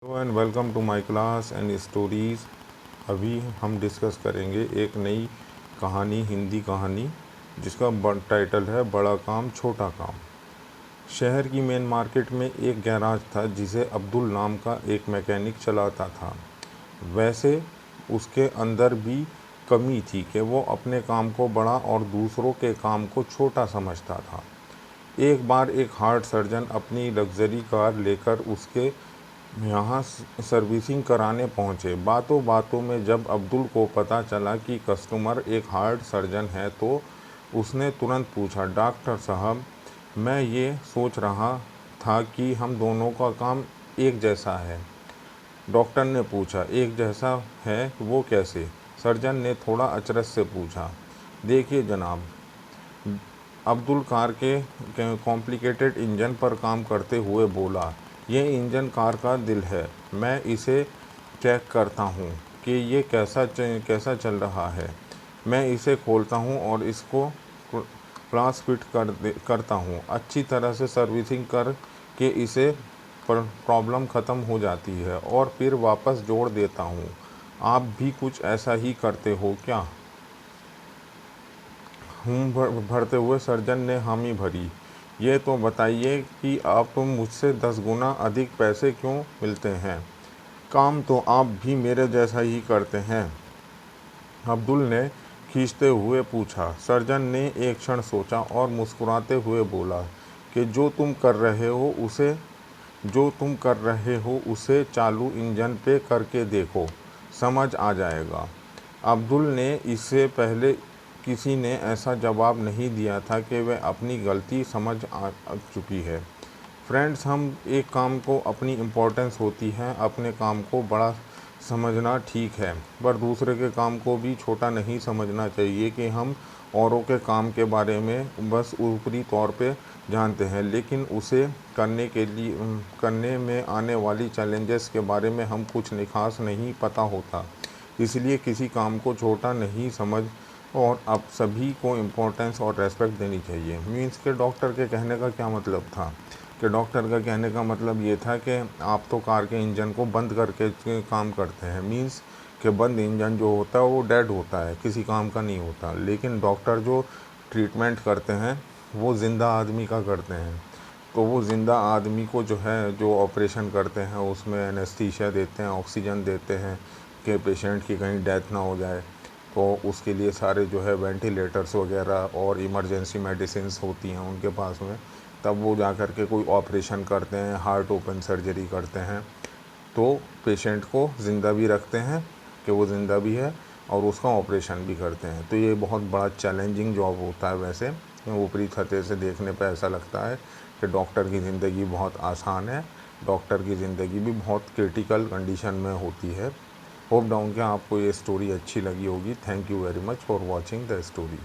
Hello and welcome to my class and stories. अभी हम discuss करेंगे एक नई कहानी, हिंदी कहानी, जिसका टाइटल है बड़ा काम छोटा काम। शहर की मेन मार्केट में एक गैराज था जिसे अब्दुल नाम का एक मैकेनिक चलाता था। वैसे उसके अंदर भी कमी थी कि वो अपने काम को बड़ा और दूसरों के काम को छोटा समझता था। एक बार एक हार्ट सर्जन अपनी लग्जरी कार लेकर उसके यहाँ सर्विसिंग कराने पहुँचे। बातों बातों में जब अब्दुल को पता चला कि कस्टमर एक हार्ट सर्जन है तो उसने तुरंत पूछा, डॉक्टर साहब, मैं ये सोच रहा था कि हम दोनों का काम एक जैसा है। डॉक्टर ने पूछा, एक जैसा है वो कैसे? सर्जन ने थोड़ा अचरज से पूछा। देखिए जनाब, अब्दुल कार के कॉम्प्लिकेटेड इंजन पर काम करते हुए बोला, ये इंजन कार का दिल है। मैं इसे चेक करता हूँ कि ये कैसा चल रहा है। मैं इसे खोलता हूँ और इसको क्लास फिट करता हूँ। अच्छी तरह से सर्विसिंग कर के इसे प्रॉब्लम ख़त्म हो जाती है और फिर वापस जोड़ देता हूँ। आप भी कुछ ऐसा ही करते हो क्या? भरते हुए सर्जन ने हामी भरी। ये तो बताइए कि आप मुझसे 10 गुना अधिक पैसे क्यों मिलते हैं? काम तो आप भी मेरे जैसा ही करते हैं, अब्दुल ने खींचते हुए पूछा। सर्जन ने एक क्षण सोचा और मुस्कुराते हुए बोला कि जो तुम कर रहे हो उसे चालू इंजन पे करके देखो, समझ आ जाएगा। अब्दुल ने इससे पहले किसी ने ऐसा जवाब नहीं दिया था कि वह अपनी गलती समझ आ चुकी है। फ्रेंड्स, हम एक काम को अपनी इम्पोर्टेंस होती है, अपने काम को बड़ा समझना ठीक है, पर दूसरे के काम को भी छोटा नहीं समझना चाहिए कि हम औरों के काम के बारे में बस ऊपरी तौर पे जानते हैं, लेकिन उसे करने में आने वाली चैलेंजेस के बारे में हम कुछ खास नहीं पता होता। इसलिए किसी काम को छोटा नहीं समझ और अब सभी को इम्पोर्टेंस और रेस्पेक्ट देनी चाहिए। मीन्स के डॉक्टर के कहने का क्या मतलब था? कि डॉक्टर का कहने का मतलब ये था कि आप तो कार के इंजन को बंद करके काम करते हैं। मीन्स कि बंद इंजन जो होता है वो डेड होता है, किसी काम का नहीं होता। लेकिन डॉक्टर जो ट्रीटमेंट करते हैं वो ज़िंदा आदमी का करते हैं। तो वो ज़िंदा आदमी को जो ऑपरेशन करते हैं उसमें एनेस्थीसिया देते हैं, ऑक्सीजन देते हैं कि पेशेंट की कहीं डेथ ना हो जाए। तो उसके लिए सारे वेंटिलेटर्स वगैरह और इमरजेंसी मेडिसिन्स होती हैं उनके पास में। तब वो जा कर के कोई ऑपरेशन करते हैं, हार्ट ओपन सर्जरी करते हैं, तो पेशेंट को ज़िंदा भी रखते हैं कि वो ज़िंदा भी है और उसका ऑपरेशन भी करते हैं। तो ये बहुत बड़ा चैलेंजिंग जॉब होता है। वैसे ऊपरी सतह से देखने पे ऐसा लगता है कि डॉक्टर की ज़िंदगी बहुत आसान है। डॉक्टर की ज़िंदगी भी बहुत क्रिटिकल कंडीशन में होती है। होप डाउन कि आपको ये स्टोरी अच्छी लगी होगी। Thank you very much for watching the story.